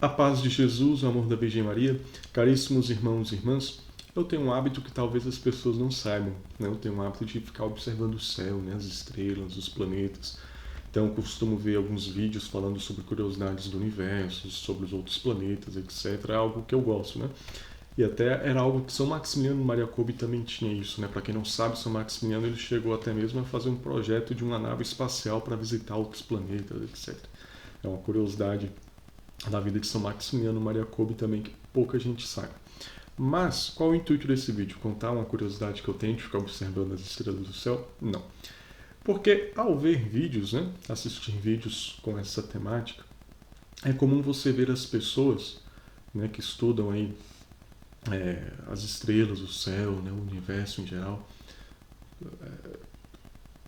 A paz de Jesus, o amor da Virgem Maria, caríssimos irmãos e irmãs, eu tenho um hábito que talvez as pessoas não saibam, né? Eu tenho um hábito de ficar observando o céu, né? As estrelas, os planetas. Então eu costumo ver alguns vídeos falando sobre curiosidades do universo, sobre os outros planetas, etc. É algo que eu gosto, né? E até era algo que São Maximiliano Maria Kolbe também tinha isso, né? Para quem não sabe, São Maximiliano ele chegou até mesmo a fazer um projeto de uma nave espacial para visitar outros planetas, etc. É uma curiosidade da vida de São Maximiliano Maria Kolbe também que pouca gente sabe. Mas qual é o intuito desse vídeo? Contar uma curiosidade que eu tenho de ficar observando as estrelas do céu? Não. Porque ao ver vídeos, né, assistir vídeos com essa temática, é comum você ver as pessoas, né, que estudam aí as estrelas, o céu, né, o universo em geral,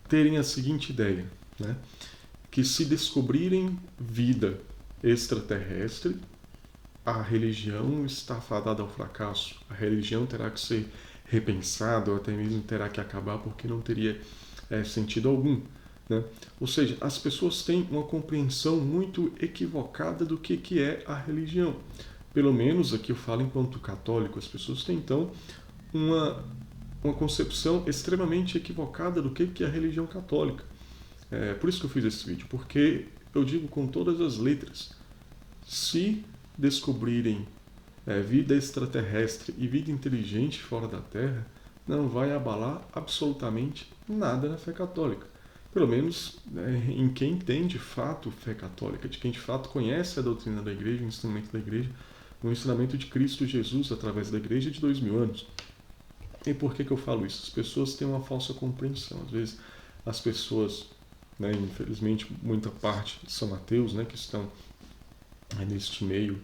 terem a seguinte ideia, né, que se descobrirem vida extraterrestre, a religião está fadada ao fracasso. A religião terá que ser repensada ou até mesmo terá que acabar porque não teria sentido algum. Né? Ou seja, as pessoas têm uma compreensão muito equivocada do que é a religião. Pelo menos aqui eu falo enquanto católico, as pessoas têm então uma concepção extremamente equivocada do que é a religião católica. Por isso que eu fiz esse vídeo, porque eu digo com todas as letras, se descobrirem vida extraterrestre e vida inteligente fora da Terra, não vai abalar absolutamente nada na fé católica. Pelo menos em quem tem de fato fé católica, de quem de fato conhece a doutrina da Igreja, o ensinamento da Igreja, o ensinamento de Cristo Jesus através da Igreja de 2000 anos. E por que eu falo isso? As pessoas têm uma falsa compreensão. Às vezes as pessoas, né, infelizmente muita parte de São Mateus, né, que estão neste meio,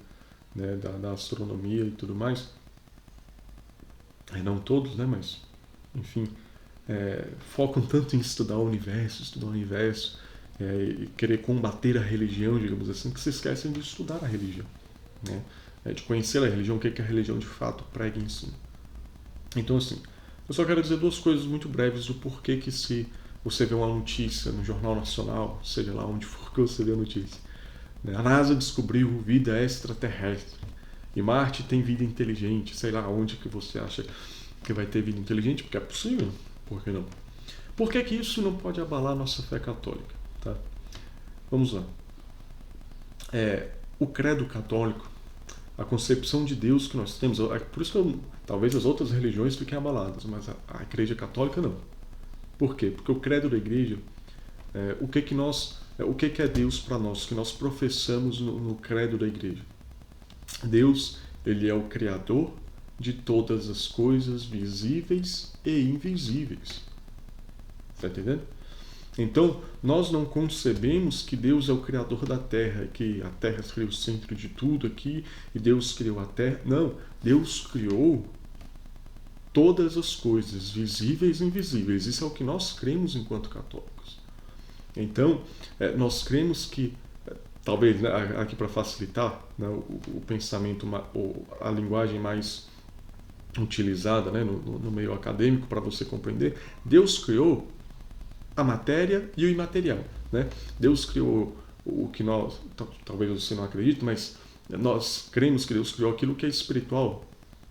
né, da astronomia e tudo mais, não todos, né, mas enfim, focam tanto em estudar o universo, e querer combater a religião, digamos assim, que se esquecem de estudar a religião, né, de conhecer a religião, o que a religião de fato prega e ensina. Então, assim, eu só quero dizer duas coisas muito breves do porquê que se você vê uma notícia no Jornal Nacional, seja lá onde for que você vê a notícia, a NASA descobriu vida extraterrestre e Marte tem vida inteligente. Sei lá onde que você acha que vai ter vida inteligente, porque é possível. Por que não? Por que isso não pode abalar a nossa fé católica? Tá? Vamos lá. O credo católico, a concepção de Deus que nós temos, por isso que talvez as outras religiões fiquem abaladas, mas a Igreja Católica não. Por quê? Porque o credo da Igreja, o que é Deus para nós, que nós professamos no credo da Igreja? Deus, ele é o Criador de todas as coisas visíveis e invisíveis. Está entendendo? Então, nós não concebemos que Deus é o Criador da Terra, que a Terra seria o centro de tudo aqui, e Deus criou a Terra. Não, Deus criou todas as coisas, visíveis e invisíveis. Isso é o que nós cremos enquanto católicos. Então, nós cremos que, talvez, né, aqui para facilitar, né, o pensamento, a linguagem mais utilizada, né, no meio acadêmico para você compreender, Deus criou a matéria e o imaterial. Né? Deus criou o que nós, talvez você não acredite, mas nós cremos que Deus criou aquilo que é espiritual.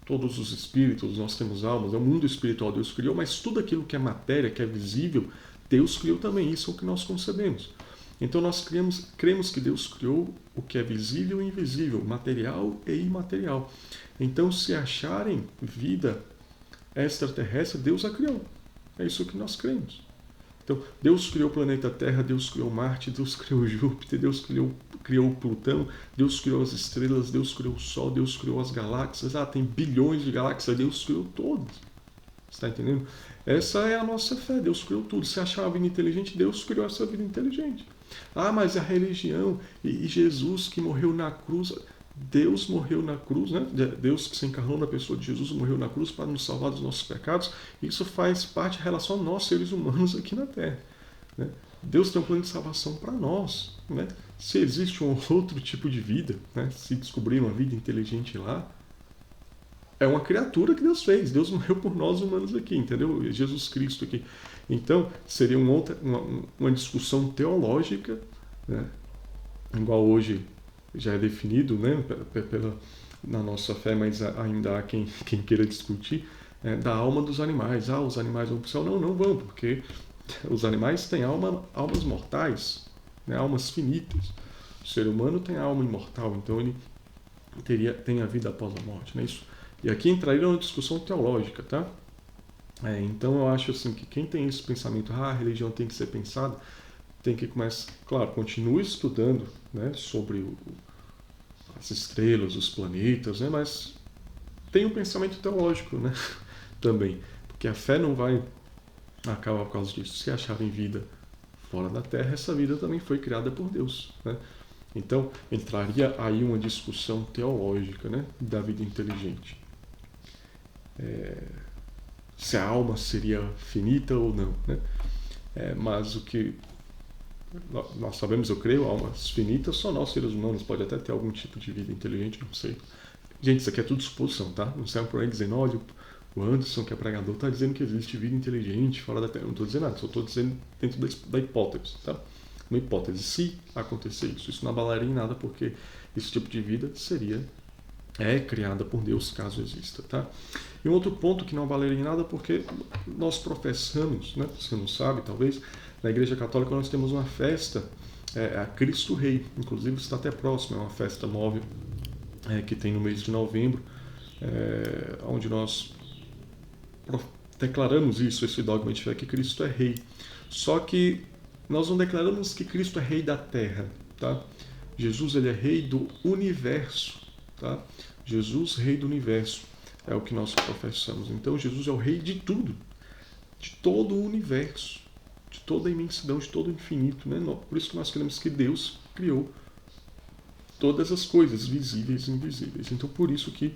Todos os espíritos, nós temos almas, é o mundo espiritual Deus criou, mas tudo aquilo que é matéria, que é visível, Deus criou também, isso é o que nós concebemos. Então nós cremos que Deus criou o que é visível e invisível, material e imaterial. Então se acharem vida extraterrestre, Deus a criou. É isso que nós cremos. Então Deus criou o planeta Terra, Deus criou Marte, Deus criou Júpiter, Deus criou Plutão, Deus criou as estrelas, Deus criou o Sol, Deus criou as galáxias. Tem bilhões de galáxias, Deus criou todas. Está entendendo? Essa é a nossa fé, Deus criou tudo. Se achar uma vida inteligente, Deus criou essa vida inteligente. Mas a religião e Jesus que morreu na cruz, Deus morreu na cruz, né? Deus que se encarnou na pessoa de Jesus morreu na cruz para nos salvar dos nossos pecados. Isso faz parte da relação a nós, seres humanos, aqui na Terra. Né? Deus tem um plano de salvação para nós. Né? Se existe um outro tipo de vida, né? Se descobrir uma vida inteligente lá, é uma criatura que Deus fez. Deus morreu por nós humanos aqui, entendeu? Jesus Cristo aqui. Então, seria uma discussão teológica, né? Igual hoje já é definido, né, na nossa fé, mas ainda há quem queira discutir, da alma dos animais. Os animais vão para o céu? Não, não vão, porque os animais têm almas mortais, né, almas finitas. O ser humano tem a alma imortal, então ele tem a vida após a morte, não é isso? E aqui entraria uma discussão teológica, tá? Então eu acho assim que quem tem esse pensamento, a religião tem que ser pensada, tem que começar, claro, continue estudando, né, sobre as estrelas, os planetas, né, mas tem um pensamento teológico, né, também, porque a fé não vai acabar por causa disso. Se acharem vida fora da Terra, essa vida também foi criada por Deus, né? Então entraria aí uma discussão teológica, né, da vida inteligente. Se a alma seria finita ou não, né? Mas o que nós sabemos, eu creio, almas finitas, só nós seres humanos, pode até ter algum tipo de vida inteligente, não sei. Gente, isso aqui é tudo suposição, tá? Não sai por aí dizendo, olha, o Anderson, que é pregador, está dizendo que existe vida inteligente fora da Terra. Eu não estou dizendo nada, só estou dizendo dentro da hipótese, tá? Uma hipótese, se acontecer isso não abalaria em nada, porque esse tipo de vida criada por Deus, caso exista, tá? E um outro ponto que não valeria em nada, porque nós professamos, né? Você não sabe, talvez, na Igreja Católica nós temos uma festa, a Cristo Rei, inclusive está até próximo, é uma festa móvel que tem no mês de novembro, onde nós declaramos esse dogma de fé, que Cristo é Rei. Só que nós não declaramos que Cristo é Rei da Terra, tá? Jesus, ele é Rei do universo, tá? Jesus, Rei do universo, é o que nós professamos. Então, Jesus é o Rei de tudo, de todo o universo, de toda a imensidão, de todo o infinito, né? Por isso que nós queremos que Deus criou todas as coisas, visíveis e invisíveis. Então, por isso que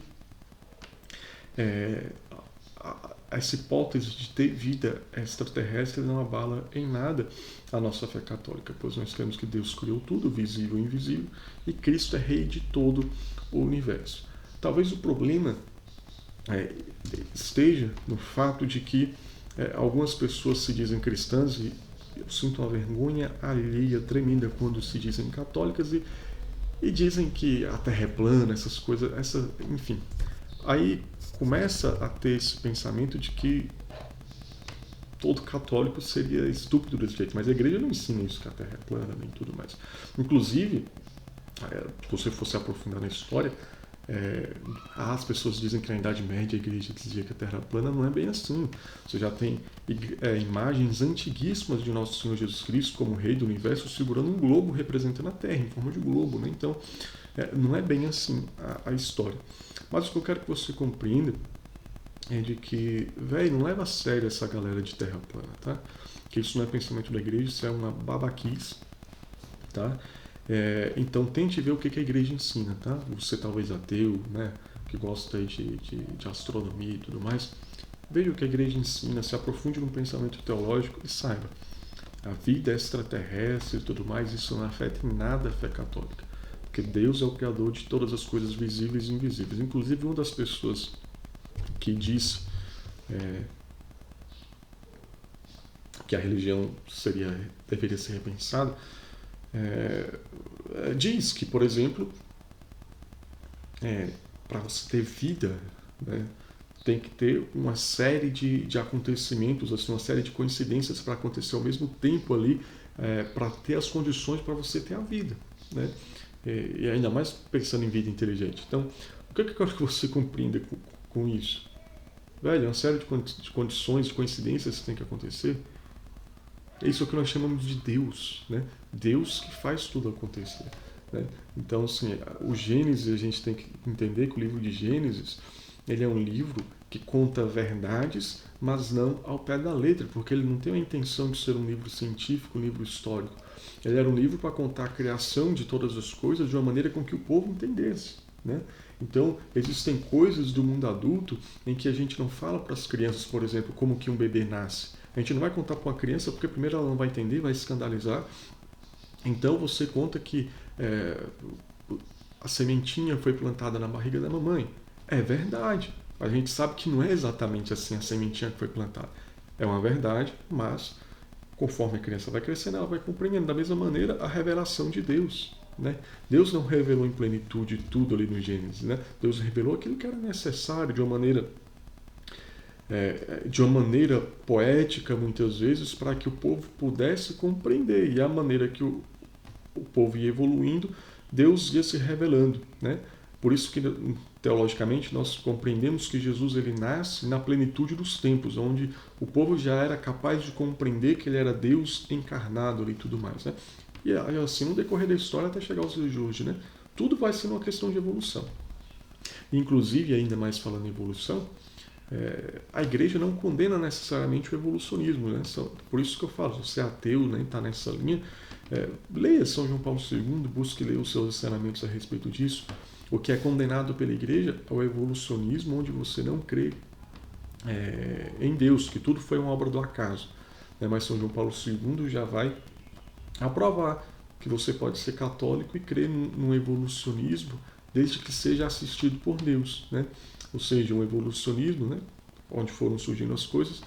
essa hipótese de ter vida extraterrestre não abala em nada a nossa fé católica, pois nós temos que Deus criou tudo, visível e invisível, e Cristo é Rei de todo o universo. Talvez o problema esteja no fato de que algumas pessoas se dizem cristãs, e eu sinto uma vergonha alheia tremenda quando se dizem católicas e dizem que a Terra é plana, essas coisas, enfim. Aí começa a ter esse pensamento de que todo católico seria estúpido desse jeito, mas a igreja não ensina isso, que a Terra é plana, nem tudo mais. Inclusive, se você fosse aprofundar na história, as pessoas dizem que na Idade Média a igreja dizia que a Terra é plana, não é bem assim. Você já tem imagens antiguíssimas de Nosso Senhor Jesus Cristo como Rei do Universo segurando um globo representando a Terra, em forma de globo, né? Então, não é bem assim a história. Mas o que eu quero que você compreenda é de que, não leva a sério essa galera de terra plana, tá? Que isso não é pensamento da igreja, isso é uma babaquice, tá? Então tente ver o que a igreja ensina, tá? Você talvez ateu, né? Que gosta de astronomia e tudo mais, veja o que a igreja ensina, se aprofunde no pensamento teológico e saiba, a vida extraterrestre e tudo mais, isso não afeta em nada a fé católica. Porque Deus é o Criador de todas as coisas visíveis e invisíveis. Inclusive, uma das pessoas que disse que a religião deveria ser repensada, diz que, por exemplo, para você ter vida, né, tem que ter uma série de acontecimentos, assim, uma série de coincidências para acontecer ao mesmo tempo ali, para ter as condições para você ter a vida, né? E ainda mais pensando em vida inteligente. Então, o que eu quero que você compreenda com isso? Uma série de condições, de coincidências que tem que acontecer. É isso que nós chamamos de Deus, né? Deus que faz tudo acontecer, né? Então, assim, o Gênesis, a gente tem que entender que o livro de Gênesis, ele é um livro que conta verdades, mas não ao pé da letra, porque ele não tem a intenção de ser um livro científico, um livro histórico. Ele era um livro para contar a criação de todas as coisas de uma maneira com que o povo entendesse, né? Então, existem coisas do mundo adulto em que a gente não fala para as crianças, por exemplo, como que um bebê nasce. A gente não vai contar para uma criança porque primeiro ela não vai entender, vai escandalizar. Então, você conta que a sementinha foi plantada na barriga da mamãe. É verdade. A gente sabe que não é exatamente assim a sementinha que foi plantada. É uma verdade, mas conforme a criança vai crescendo, ela vai compreendendo. Da mesma maneira, a revelação de Deus, né? Deus não revelou em plenitude tudo ali no Gênesis, né? Deus revelou aquilo que era necessário de uma maneira poética, muitas vezes, para que o povo pudesse compreender. E a maneira que o povo ia evoluindo, Deus ia se revelando, né? Por isso que, teologicamente, nós compreendemos que Jesus ele nasce na plenitude dos tempos, onde o povo já era capaz de compreender que ele era Deus encarnado e tudo mais, né? E assim, no decorrer da história, até chegar aos dias de hoje, né? Tudo vai ser uma questão de evolução. Inclusive, ainda mais falando em evolução, a igreja não condena necessariamente o evolucionismo, né? Por isso que eu falo, se você é ateu, né, está nessa linha, leia São João Paulo II, busque ler os seus ensinamentos a respeito disso. O que é condenado pela igreja é o evolucionismo, onde você não crê em Deus, que tudo foi uma obra do acaso. Né? Mas São João Paulo II já vai aprovar que você pode ser católico e crer num evolucionismo, desde que seja assistido por Deus, né? Ou seja, um evolucionismo, né? Onde foram surgindo as coisas,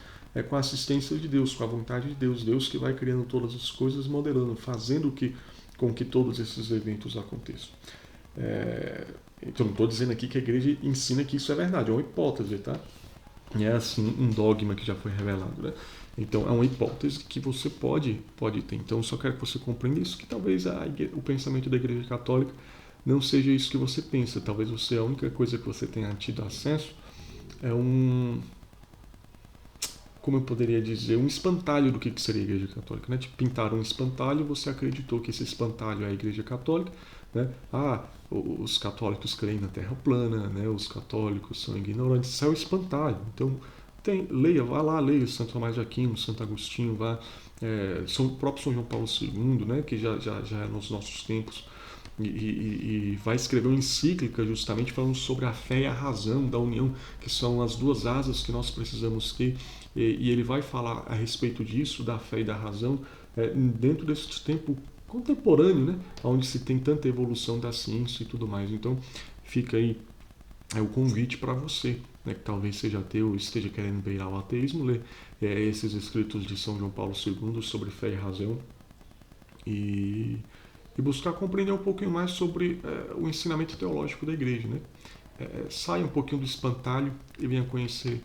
com a assistência de Deus, com a vontade de Deus, Deus que vai criando todas as coisas, modelando, fazendo com que todos esses eventos aconteçam. Então não estou dizendo aqui que a igreja ensina que isso é verdade, é uma hipótese, tá? É assim um dogma que já foi revelado, né? Então é uma hipótese que você pode ter. Então eu só quero que você compreenda isso, que talvez o pensamento da Igreja Católica não seja isso que você pensa. Talvez a única coisa que você tenha tido acesso é como eu poderia dizer, um espantalho do que seria a Igreja Católica, né? Te pintaram um espantalho, você acreditou que esse espantalho é a Igreja Católica, né? Os católicos creem na Terra plana, né? Os católicos são ignorantes, isso é o espantalho. Então, vá lá, leia Santo Tomás de Aquino, Santo Agostinho, o próprio São João Paulo II, né? Que já é nos nossos tempos, e vai escrever uma encíclica justamente falando sobre a fé e a razão da união, que são as duas asas que nós precisamos ter, e ele vai falar a respeito disso, da fé e da razão, dentro desse tempo contemporâneo, né, onde se tem tanta evolução da ciência e tudo mais. Então fica aí o convite para você, né, que talvez seja ateu ou esteja querendo beirar o ateísmo, ler esses escritos de São João Paulo II sobre fé e razão, e buscar compreender um pouquinho mais sobre o ensinamento teológico da igreja, né? Saia um pouquinho do espantalho e venha conhecer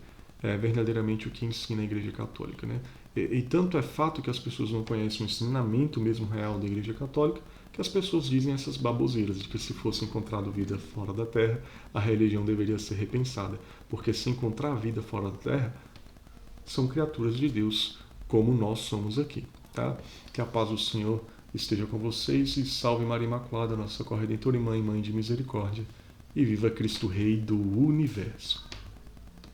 verdadeiramente o que ensina a Igreja Católica, né? E tanto é fato que as pessoas não conhecem o ensinamento mesmo real da Igreja Católica, que as pessoas dizem essas baboseiras de que se fosse encontrado vida fora da Terra, a religião deveria ser repensada, porque se encontrar vida fora da Terra, são criaturas de Deus, como nós somos aqui, tá? Que a paz do Senhor esteja com vocês e salve Maria Imaculada, nossa corredentora e mãe de misericórdia, e viva Cristo Rei do Universo.